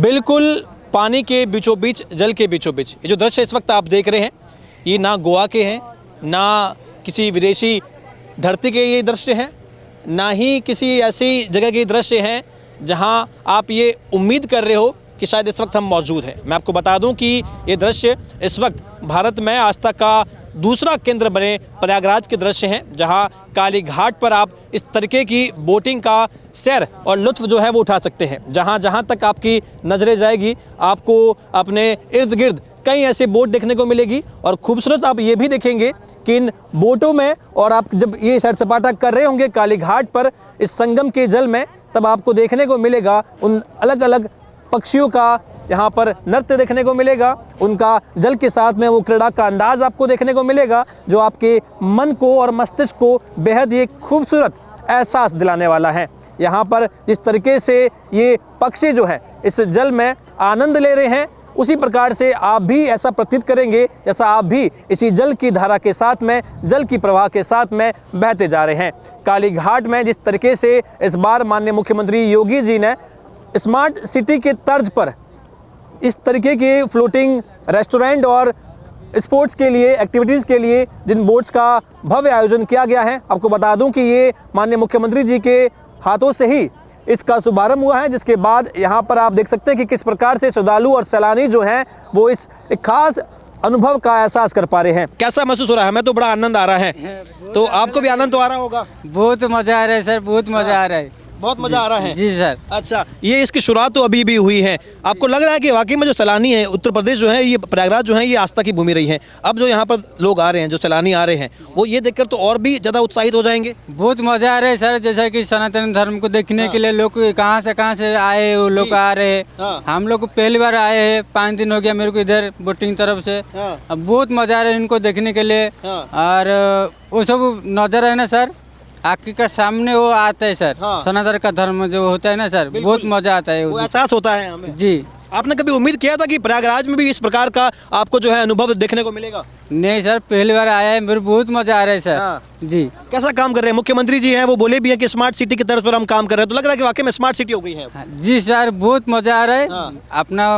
बिल्कुल पानी के बीचों बीच, जल के बीचों बीच ये जो दृश्य इस वक्त आप देख रहे हैं, ये ना गोवा के हैं, ना किसी विदेशी धरती के ये दृश्य हैं, ना ही किसी ऐसी जगह के दृश्य हैं जहां आप ये उम्मीद कर रहे हो कि शायद इस वक्त हम मौजूद हैं। मैं आपको बता दूं कि ये दृश्य इस वक्त भारत में आस्था का दूसरा केंद्र बने प्रयागराज के दृश्य हैं, जहां काली घाट पर आप इस तरीके की बोटिंग का सैर और लुत्फ़ जो है वो उठा सकते हैं। जहां जहां तक आपकी नज़रें जाएगी, आपको अपने इर्द गिर्द कई ऐसे बोट देखने को मिलेगी। और खूबसूरत आप ये भी देखेंगे कि इन बोटों में, और आप जब ये सैर सपाटा कर रहे होंगे काली घाट पर इस संगम के जल में, तब आपको देखने को मिलेगा उन अलग अलग पक्षियों का यहाँ पर नृत्य देखने को मिलेगा। उनका जल के साथ में वो क्रीड़ा का अंदाज आपको देखने को मिलेगा, जो आपके मन को और मस्तिष्क को बेहद ही खूबसूरत एहसास दिलाने वाला है। यहाँ पर जिस तरीके से ये पक्षी जो है इस जल में आनंद ले रहे हैं, उसी प्रकार से आप भी ऐसा प्रतीत करेंगे जैसा आप भी इसी जल की धारा के साथ में, जल की प्रवाह के साथ में बहते जा रहे हैं। काली घाट में जिस तरीके से इस बार माननीय मुख्यमंत्री योगी जी ने स्मार्ट सिटी के तर्ज पर इस तरीके के फ्लोटिंग रेस्टोरेंट और स्पोर्ट्स के लिए, एक्टिविटीज़ के लिए जिन बोट्स का भव्य आयोजन किया गया है, आपको बता दूं कि ये माननीय मुख्यमंत्री जी के हाथों से ही इसका शुभारंभ हुआ है, जिसके बाद यहाँ पर आप देख सकते हैं कि किस प्रकार से श्रद्धालु और सैलानी जो हैं वो इस एक खास अनुभव का एहसास कर पा रहे हैं। कैसा महसूस हो रहा है? हमें तो बड़ा आनंद आ रहा है, तो आपको भी आनंद तो आ रहा होगा? बहुत मज़ा आ रहा है सर, बहुत मज़ा आ रहा है। बहुत मज़ा आ रहा है जी सर। अच्छा, ये इसकी शुरुआत तो अभी भी हुई है, आपको लग रहा है कि वाकई में जो सैलानी है उत्तर प्रदेश जो है, ये प्रयागराज जो है, ये आस्था की भूमि रही है। अब जो यहाँ पर लोग आ रहे हैं, जो सैलानी आ रहे हैं, वो ये देखकर तो और भी ज़्यादा उत्साहित हो जाएंगे। बहुत मज़ा आ रहा है सर, जैसा कि सनातन धर्म को देखने के लिए लोग कहाँ से आए, वो लोग आ रहे हैं। हम लोग पहली बार आए हैं, 5 दिन हो गया मेरे को इधर बोटिंग तरफ से। अब बहुत मज़ा आ रहा है इनको देखने के लिए, और वो सब नजर है ना सर, आँखी का सामने वो आता है सर। सनातन का धर्म जो होता है ना सर, बहुत मजा आता है, वो एहसास होता है हमें। जी। आपने कभी उम्मीद किया था कि प्रयागराज में भी इस प्रकार का आपको जो है अनुभव देखने को मिलेगा? नहीं सर, पहली बार आया है, मेरे बहुत मजा आ रहा है सर। जी। कैसा काम कर रहे हैं मुख्यमंत्री जी हैं, वो बोले भी हैं कि स्मार्ट सिटी की तरफ पर हम काम कर रहे हैं, तो लग रहा है कि वाकई में स्मार्ट सिटी हो गई है। जी सर, बहुत मजा आ रहा है। अपना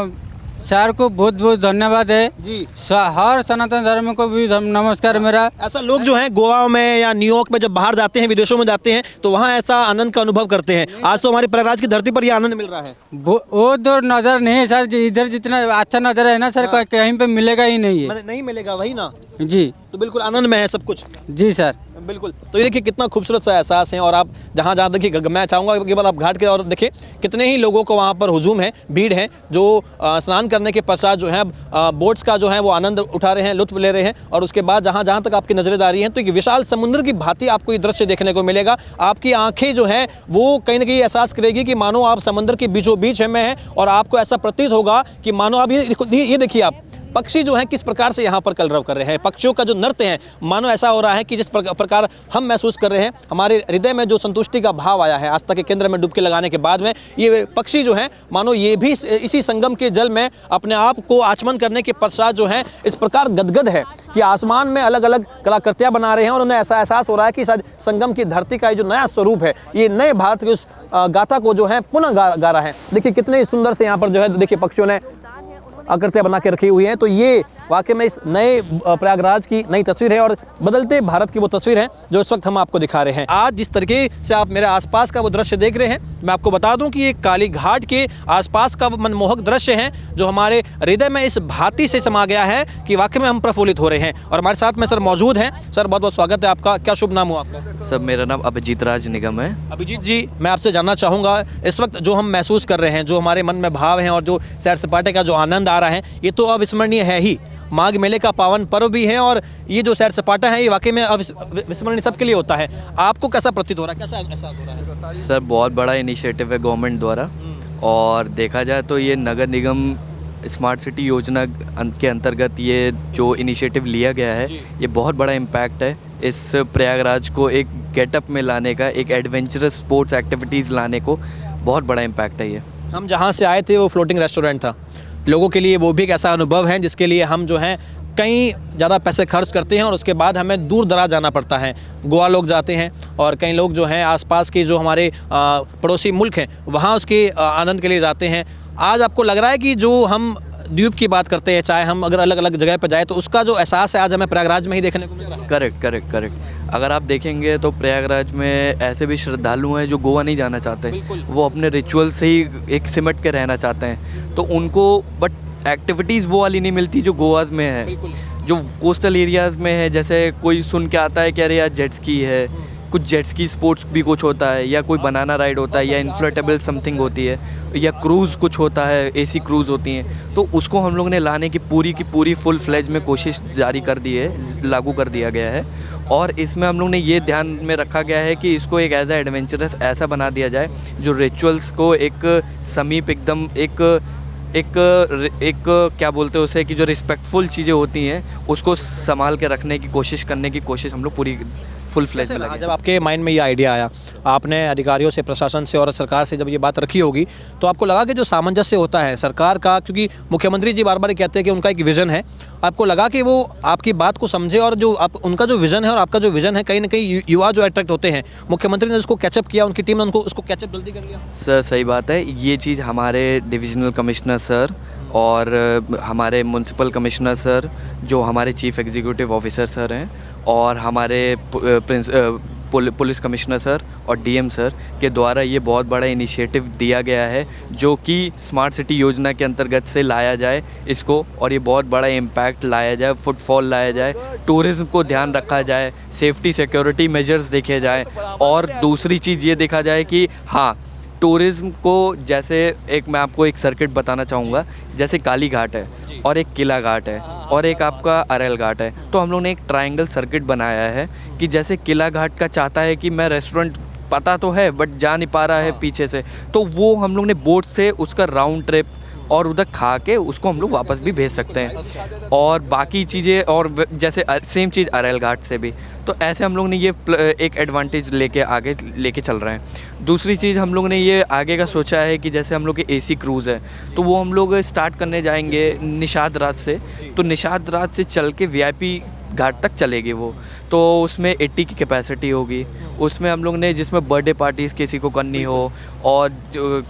सर को बहुत बहुत धन्यवाद है जी। हर सनातन धर्म को भी नमस्कार मेरा। ऐसा लोग जो हैं गोवा में या न्यूयॉर्क में जब बाहर जाते हैं, विदेशों में जाते हैं, तो वहाँ ऐसा आनंद का अनुभव करते हैं। आज तो हमारी प्रयागराज की धरती पर ये आनंद मिल रहा है। वो तो नजर नहीं है सर, इधर जितना अच्छा नजर है ना सर, कहीं पे मिलेगा ही नहीं है। नहीं मिलेगा, वही ना जी। तो बिल्कुल आनंद में है सब कुछ। जी सर, बिल्कुल। तो ये देखिए कितना खूबसूरत सा एहसास है। और आप जहाँ जहाँ देखिए, मैं चाहूँगा केवल आप घाट के और देखिए कितने ही लोगों को वहाँ पर हुजूम है, भीड़ है, जो स्नान करने के पश्चात जो है बोट्स का जो है वो आनंद उठा रहे हैं, लुत्फ ले रहे हैं। और उसके बाद जहाँ जहाँ तक आपकी नजरें आ रही हैं, तो एक विशाल समुद्र की भांति आपको ये दृश्य देखने को मिलेगा। आपकी आंखें जो है वो कहीं ना कहीं एहसास करेगी कि मानो आप समुद्र के बीचों बीच में हैं, और आपको ऐसा प्रतीत होगा कि मानो आप ये देखिए, आप पक्षी जो हैं किस प्रकार से यहाँ पर कलरव कर रहे हैं। पक्षियों का जो नृत्य है, मानो ऐसा हो रहा है कि जिस प्रकार हम महसूस कर रहे हैं, हमारे हृदय में जो संतुष्टि का भाव आया है आस्था के केंद्र में डुबकी लगाने के बाद में, ये पक्षी जो हैं मानो ये भी इसी संगम के जल में अपने आप को आचमन करने के पश्चात जो है इस प्रकार गदगद है कि आसमान में अलग अलग कलाकृतियाँ बना रहे हैं। और उन्हें ऐसा एहसास हो रहा है कि संगम की धरती का जो नया स्वरूप है, ये नए भारत की उस गाथा को जो है पुनः गा रहा है। देखिए कितने सुंदर से यहाँ पर जो है देखिए पक्षियों ने आकृतियाँ बना के रखी हुई हैं। तो ये वाकई में इस नए प्रयागराज की नई तस्वीर है, और बदलते भारत की वो तस्वीर है जो इस वक्त हम आपको दिखा रहे हैं। आज जिस तरीके से आप मेरे आसपास का वो दृश्य देख रहे हैं, मैं आपको बता दूं कि ये काली घाट के आसपास का वो मनमोहक दृश्य है जो हमारे हृदय में इस भांति से समा गया है कि वाकई में हम प्रफुल्लित हो रहे हैं। और हमारे साथ में सर मौजूद हैं। सर बहुत बहुत स्वागत है आपका। क्या शुभ नाम हो आपका? सर मेरा नाम अभिजीत राज निगम है। अभिजीत जी, मैं आपसे जानना चाहूँगा, इस वक्त जो हम महसूस कर रहे हैं, जो हमारे मन में भाव हैं, और जो सैर सपाटे का जो आनंद आ रहा है, ये तो अविस्मरणीय है ही। माघ मेले का पावन पर्व भी है, और ये जो सैर सपाटा है ये वाकई में अविस्मरणीय सबके लिए होता है। आपको कैसा प्रतीत हो रहा है, कैसा एहसास हो रहा है? सर बहुत बड़ा इनिशिएटिव है गवर्नमेंट द्वारा, और देखा जाए तो ये नगर निगम स्मार्ट सिटी योजना के अंतर्गत ये जो इनिशिएटिव लिया गया है, ये बहुत बड़ा इम्पैक्ट है इस प्रयागराज को एक गेटअप में लाने का, एक एडवेंचरस स्पोर्ट्स एक्टिविटीज़ लाने को बहुत बड़ा इम्पैक्ट है ये। हम जहाँ से आए थे वो फ्लोटिंग रेस्टोरेंट था, लोगों के लिए वो भी एक ऐसा अनुभव है जिसके लिए हम जो हैं कई ज़्यादा पैसे खर्च करते हैं, और उसके बाद हमें दूर दराज जाना पड़ता है। गोवा लोग जाते हैं, और कई लोग जो हैं आसपास के जो हमारे पड़ोसी मुल्क हैं वहाँ उसके आनंद के लिए जाते हैं। आज आपको लग रहा है कि जो हम द्वीप की बात करते हैं, चाहे हम अगर अलग अलग जगह पर जाए, तो उसका जो एहसास है आज हमें प्रयागराज में ही देखने को मिल रहा है? करेक्ट। अगर आप देखेंगे तो प्रयागराज में ऐसे भी श्रद्धालु हैं जो गोवा नहीं जाना चाहते, वो अपने रिचुअल से ही एक सिमट के रहना चाहते हैं, तो उनको बट एक्टिविटीज़ वो वाली नहीं मिलती जो गोवाज में है, जो कोस्टल एरियाज़ में है। जैसे कोई सुन के आता है कि अरे यार जेट स्की है, कुछ जेट स्की स्पोर्ट्स भी कुछ होता है, या कोई बनाना राइड होता है, या इन्फ्लेटेबल समथिंग होती है, या क्रूज़ कुछ होता है, एसी क्रूज़ होती हैं, तो उसको हम लोग ने लाने की पूरी फुल फ्लेज में कोशिश जारी कर दी है, लागू कर दिया गया है। और इसमें हम लोग ने ये ध्यान में रखा गया है कि इसको एक एज ए एडवेंचरस ऐसा बना दिया जाए जो रिचुअल्स को एक समीप एकदम एक क्या बोलते हैं उसे, कि जो रिस्पेक्टफुल चीज़ें होती हैं उसको संभाल के रखने की कोशिश हम लोग पूरी फुल फ्लेज में लगे। जब आपके माइंड में ये आइडिया आया, आपने अधिकारियों से, प्रशासन से और सरकार से जब ये बात रखी होगी, तो आपको लगा कि जो सामंजस्य होता है सरकार का, क्योंकि मुख्यमंत्री जी बार बार कहते हैं कि उनका एक विज़न है, आपको लगा कि वो आपकी बात को समझे और जो आप उनका जो विज़न है और आपका जो विज़न है, कहीं ना कहीं युवा जो अट्रैक्ट होते हैं, मुख्यमंत्री ने उसको कैचअप किया, उनकी टीम ने उनको उसको कैचअप जल्दी कर लिया? सर सही बात है, ये चीज़ हमारे डिविजनल कमिश्नर सर और हमारे म्यूनसिपल कमिश्नर सर, जो हमारे चीफ एग्जीक्यूटिव ऑफिसर सर हैं, और हमारे पुलिस कमिश्नर सर और डीएम सर के द्वारा ये बहुत बड़ा इनिशिएटिव दिया गया है, जो कि स्मार्ट सिटी योजना के अंतर्गत से लाया जाए इसको, और ये बहुत बड़ा इम्पैक्ट लाया जाए, फुटफॉल लाया जाए, टूरिज़्म को ध्यान रखा जाए, सेफ्टी सिक्योरिटी मेजर्स देखे जाए, और दूसरी चीज़ ये देखा जाए कि हाँ, टूरिज़्म को, जैसे एक मैं आपको एक सर्किट बताना चाहूँगा, जैसे काली घाट है और एक किला घाट है और एक आपका अरेल घाट है, तो हम लोग ने एक ट्रायंगल सर्किट बनाया है कि जैसे किला घाट का चाहता है कि मैं रेस्टोरेंट पता तो है बट जा नहीं पा रहा है पीछे से, तो वो हम लोग ने बोट से उसका राउंड ट्रिप और उधर खा के उसको हम लोग वापस भी भेज सकते हैं, और बाकी चीज़ें, और जैसे सेम चीज़ अरेल घाट से भी। तो ऐसे हम लोग ने ये एक एडवांटेज लेके आगे लेके चल रहे हैं। दूसरी चीज़ हम लोग ने ये आगे का सोचा है कि जैसे हम लोग के एसी क्रूज़ है, तो वो हम लोग स्टार्ट करने जाएंगे निषाद रात से, तो निषाद रात से चल के वीआईपी घाट तक चलेगी वो, तो उसमें 80 की कैपेसिटी होगी। उसमें हम लोग ने, जिसमें बर्थडे पार्टीज़ किसी को करनी हो, और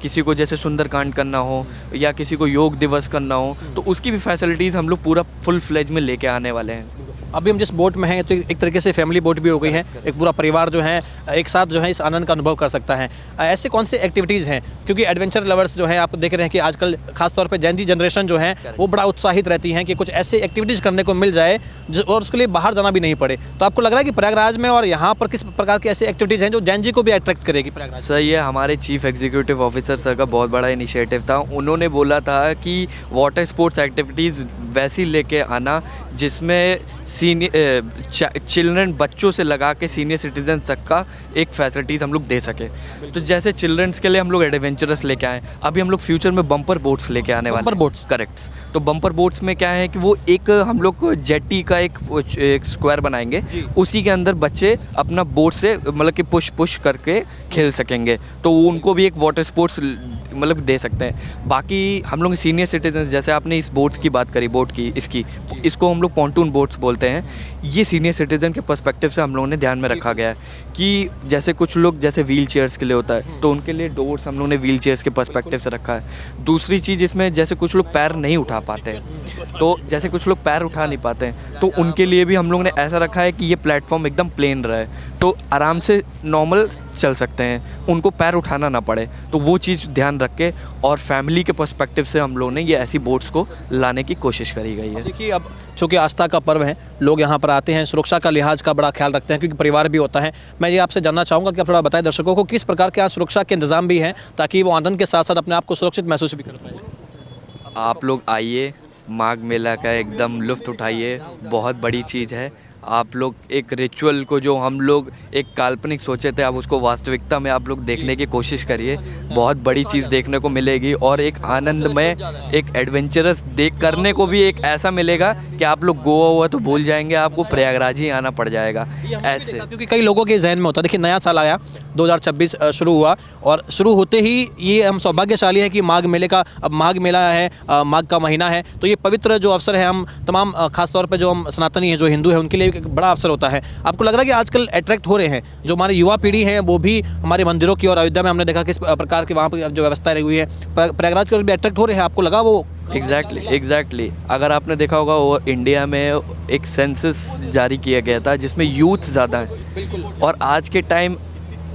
किसी को जैसे सुंदरकांड करना हो, या किसी को योग दिवस करना हो, तो उसकी भी फैसिलिटीज़ हम लोग पूरा फुल फ्लेज में लेके आने वाले हैं। अभी हम जिस बोट में हैं, तो एक तरीके से फैमिली बोट भी हो गई है, एक पूरा परिवार जो है एक साथ जो है इस आनंद का अनुभव कर सकता है। ऐसे कौन से एक्टिविटीज़ हैं, क्योंकि एडवेंचर लवर्स जो हैं, आप देख रहे हैं कि आजकल खासतौर पे जेन जी जनरेशन जो है वो बड़ा उत्साहित रहती हैं कि कुछ ऐसे एक्टिविटीज़ करने को मिल जाए और उसके लिए बाहर जाना भी नहीं पड़े। तो आपको लग रहा है कि प्रयागराज में और यहाँ पर किस प्रकार की ऐसी एक्टिविटीज़ हैं जो जेन जी को भी अट्रैक्ट करेगी प्रयागराज? सर, ये हमारे चीफ एग्जीक्यूटिव ऑफिसर सर का बहुत बड़ा इनिशिएटिव था। उन्होंने बोला था कि वाटर स्पोर्ट्स एक्टिविटीज़ वैसी लेके आना जिसमें चिल्ड्रन, बच्चों से लगा के सीनियर सिटीजन तक का एक फैसिलिटीज़ हम लोग दे सके। तो जैसे चिल्ड्रंस के लिए हम लोग एडवेंचरस लेके आए, अभी हम लोग फ्यूचर में बम्पर बोट्स लेके आने वाले हैं। Bumper boats? करेक्ट। तो बम्पर बोट्स में क्या है कि वो एक हम लोग जेटी का एक स्क्वायर बनाएंगे, उसी के अंदर बच्चे अपना बोट से मतलब कि पुश करके खेल सकेंगे, तो उनको भी एक वाटर स्पोर्ट्स मतलब दे सकते हैं। बाकी हम लोग सीनियर सिटीजन, जैसे आपने इस बोट्स की बात करी, बोट की, इसको हम लोग पॉन्टून बोट्स बोलते हैं। ये सीनियर सिटीजन के पर्सपेक्टिव से हम लोगों ने ध्यान में रखा गया है कि जैसे कुछ लोग जैसे व्हील चेयर्स के लिए होता है, तो उनके लिए डोर्स हम लोग ने व्हील चेयर्स के पर्सपेक्टिव से रखा है। दूसरी चीज़ इसमें, जैसे कुछ लोग पैर नहीं उठा पाते हैं, तो जैसे कुछ लोग पैर उठा नहीं पाते हैं, तो उनके लिए भी हम लोग ने ऐसा रखा है कि ये प्लेटफॉर्म एकदम प्लेन रहे, तो आराम से नॉर्मल चल सकते हैं, उनको पैर उठाना ना पड़े। तो वो चीज़ ध्यान रख के और फैमिली के पर्सपेक्टिव से हम लोग ने ये ऐसी बोट्स को लाने की कोशिश करी गई है। देखिए, अब चूँकि आस्था का पर्व है, लोग यहाँ पर आते हैं, सुरक्षा का लिहाज का बड़ा ख्याल रखते हैं क्योंकि परिवार भी होता है। मैं ये आपसे जानना चाहूँगा कि आप थोड़ा बताएं दर्शकों को किस प्रकार के यहाँ सुरक्षा के इंतजाम भी हैं, ताकि वो आनंद के साथ साथ अपने आप को सुरक्षित महसूस भी कर पाए। आप लोग आइए, माघ मेला का एकदम लुत्फ़ उठाइए, बहुत बड़ी चीज़ है। आप लोग एक रिचुअल को, जो हम लोग एक काल्पनिक सोचे थे, आप उसको वास्तविकता में आप लोग देखने की कोशिश करिए। बहुत बड़ी चीज़ देखने को मिलेगी और एक आनंदमय, एक एडवेंचरस देख करने को भी एक ऐसा मिलेगा कि आप लोग गोवा हुआ तो भूल जाएंगे, आपको प्रयागराज ही आना पड़ जाएगा ऐसे। क्योंकि कई लोगों के जहन में होता है, देखिए नया साल आया, 2026 शुरू हुआ, और शुरू होते ही ये हम सौभाग्यशाली है कि माघ मेले का, अब माघ मेला है, माघ का महीना है, तो ये पवित्र जो अवसर है, हम तमाम खासतौर पर जो हम सनातनी हैं, जो हिंदू हैं, उनके लिए एक बड़ा अवसर होता है। आपको लग रहा है कि आजकल अट्रैक्ट हो रहे हैं जो हमारी युवा पीढ़ी है वो भी हमारे मंदिरों की, और अयोध्या में हमने देखा किस प्रकार की वहाँ पर जो व्यवस्था रही हुई है, प्रयागराज की ओर भी अट्रैक्ट हो रहे हैं, आपको लगा वो? एग्जैक्टली अगर आपने देखा होगा वो इंडिया में एक सेंसस जारी किया गया था जिसमें यूथ ज़्यादा है, और आज के टाइम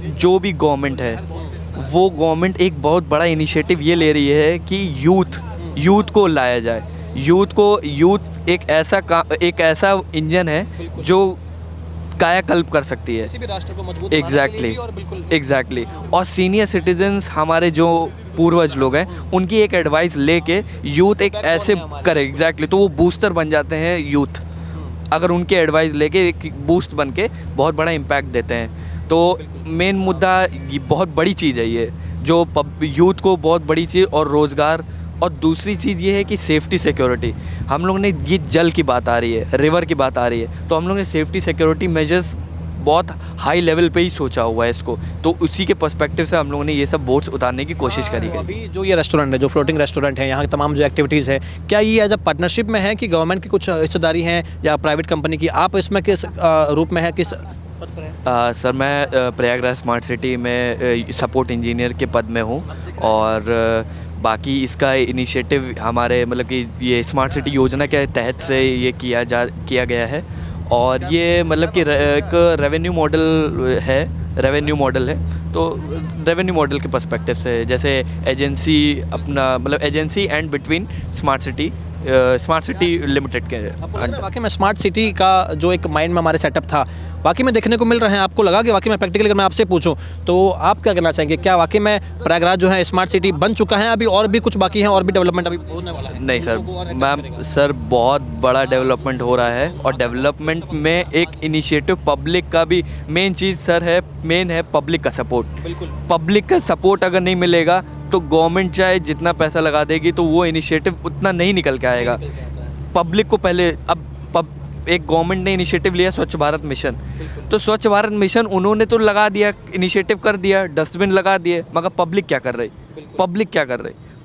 जो भी गवर्नमेंट है वो गवर्नमेंट एक बहुत बड़ा इनिशिएटिव ये ले रही है कि यूथ को लाया जाए। यूथ एक ऐसा इंजन है जो कायाकल्प कर सकती है किसी भी राष्ट्र को मजबूत एग्जैक्टली और सीनियर सिटीजन्स हमारे जो पूर्वज लोग हैं उनकी एक एडवाइस लेके यूथ एक ऐसे करे एग्जैक्टली तो वो बूस्टर बन जाते हैं यूथ, अगर उनके एडवाइस लेके एक बूस्ट बन के बहुत बड़ा इम्पैक्ट देते हैं। तो मेन मुद्दा ये बहुत बड़ी चीज़ है, ये जो यूथ को बहुत बड़ी चीज़ और रोज़गार, और दूसरी चीज़ ये है कि सेफ्टी सिक्योरिटी। हम लोग ने ये जल की बात आ रही है, रिवर की बात आ रही है, तो हम लोग ने सेफ्टी सिक्योरिटी मेजर्स बहुत हाई लेवल पे ही सोचा हुआ है इसको, तो उसी के पर्सपेक्टिव से हम लोगों ने ये सब बोट्स उतारने की कोशिश करी गई। अभी जो ये रेस्टोरेंट है, जो फ्लोटिंग रेस्टोरेंट है, यहाँ की तमाम जो एक्टिविटीज़ है, क्या ये एज अ पार्टनरशिप में है कि गवर्नमेंट की कुछ हिस्सेदारी है या प्राइवेट कंपनी की? आप इसमें किस रूप में है, किस पद पर हैं? सर मैं प्रयागराज स्मार्ट सिटी में सपोर्ट इंजीनियर के पद में हूँ, और बाकी इसका इनिशिएटिव हमारे मतलब कि ये स्मार्ट सिटी योजना के तहत से ये किया गया है, और ये मतलब कि एक रेवेन्यू मॉडल है। तो रेवेन्यू मॉडल के पर्सपेक्टिव से जैसे एजेंसी अपना मतलब agency and between smart city limited के। वाकई में स्मार्ट सिटी का जो एक माइंड में हमारे सेटअप था वाकई में देखने को मिल रहे हैं। आपको लगा कि वाकई में प्रैक्टिकली अगर मैं आपसे पूछूं तो आप क्या कहना चाहेंगे, क्या वाकई में प्रयागराज जो है स्मार्ट सिटी बन चुका है, अभी और भी कुछ बाकी है, और भी डेवलपमेंट अभी होने वाला है? नहीं सर बहुत बड़ा डेवलपमेंट हो रहा है, और डेवलपमेंट में एक इनिशिएटिव पब्लिक का भी मेन चीज़ सर है, मेन है पब्लिक का सपोर्ट। पब्लिक का सपोर्ट अगर नहीं मिलेगा तो गवर्नमेंट चाहे जितना पैसा लगा देगी तो वो इनिशिएटिव उतना नहीं निकल के आएगा। पब्लिक को पहले एक गवर्नमेंट ने इनिशिएटिव लिया स्वच्छ भारत मिशन, तो स्वच्छ भारत मिशन उन्होंने तो लगा दिया, इनिशिएटिव कर दिया, डस्टबिन लगा दिए, मगर पब्लिक क्या कर रही?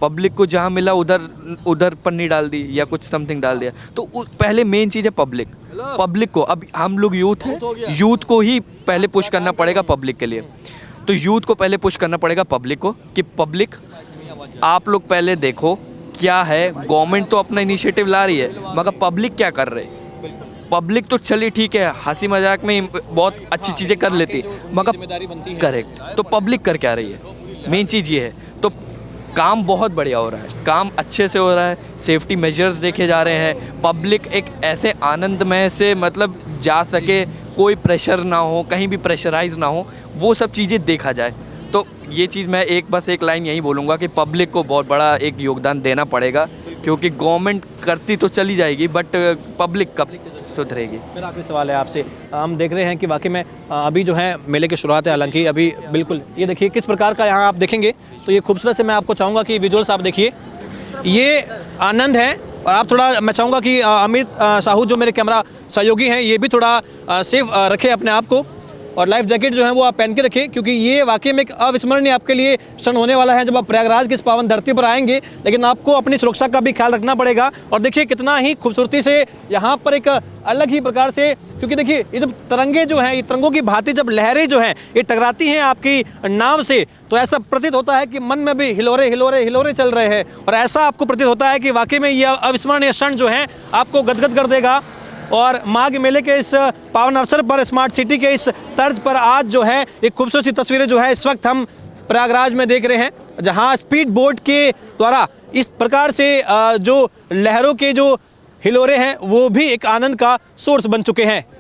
पब्लिक को जहाँ मिला उधर पन्नी डाल दी या कुछ समथिंग डाल दिया। तो पहले मेन चीज़ है पब्लिक को। अब हम लोग यूथ हैं, यूथ को ही पहले पुश करना पड़ेगा पब्लिक के लिए। तो यूथ को पहले पुश करना पड़ेगा पब्लिक को कि पब्लिक आप लोग पहले देखो क्या है, गवर्नमेंट तो अपना इनिशिएटिव ला रही है मगर पब्लिक क्या कर रही है। पब्लिक तो चलिए ठीक है, हंसी मजाक में बहुत अच्छी चीज़ें कर लेती, मगर करेक्ट तो पब्लिक कर क्या रही है, मेन चीज़ ये है। तो काम बहुत बढ़िया हो रहा है, काम अच्छे से हो रहा है, सेफ्टी मेजर्स देखे जा रहे हैं, पब्लिक एक ऐसे आनंदमय से मतलब जा सके, कोई प्रेशर ना हो, कहीं भी प्रेशराइज ना हो, वो सब चीज़ें देखा जाए। तो ये चीज़ मैं बस एक लाइन यही बोलूँगा कि पब्लिक को बहुत बड़ा एक योगदान देना पड़ेगा, क्योंकि गवर्नमेंट करती तो चली जाएगी बट पब्लिक कब सुधरेगी। मेरा आखिरी सवाल है आपसे, हम देख रहे हैं कि वाकई में अभी जो है मेले की शुरुआत है, हालांकि अभी बिल्कुल ये देखिए किस प्रकार का यहाँ आप देखेंगे तो ये खूबसूरत से मैं आपको चाहूँगा कि विजुअल्स आप देखिए, ये आनंद है। और आप थोड़ा मैं चाहूँगा कि अमित साहू जो मेरे कैमरा सहयोगी हैं ये भी थोड़ा सेफ रखें अपने आप को, और लाइफ जैकेट जो है वो आप पहन के रखें, क्योंकि ये वाकई में एक अविस्मरणीय आपके लिए क्षण होने वाला है जब आप प्रयागराज की इस पावन धरती पर आएंगे। लेकिन आपको अपनी सुरक्षा का भी ख्याल रखना पड़ेगा। और देखिए कितना ही खूबसूरती से यहाँ पर एक अलग ही प्रकार से, क्योंकि देखिए ये जब तरंगे जो हैं, ये तरंगों की भांति जब लहरें जो हैं ये टकराती हैं आपकी नाव से, तो ऐसा प्रतीत होता है कि मन में भी हिलोरे चल रहे हैं, और ऐसा आपको प्रतीत होता है कि वाकई में ये अविस्मरणीय क्षण जो हैं आपको गदगद कर देगा। और माघ मेले के इस पावन अवसर पर स्मार्ट सिटी के इस तर्ज पर आज जो है एक खूबसूरत सी तस्वीरें जो है इस वक्त हम प्रयागराज में देख रहे हैं, जहां स्पीड बोट के द्वारा इस प्रकार से जो लहरों के जो हिलोरे हैं वो भी एक आनंद का सोर्स बन चुके हैं।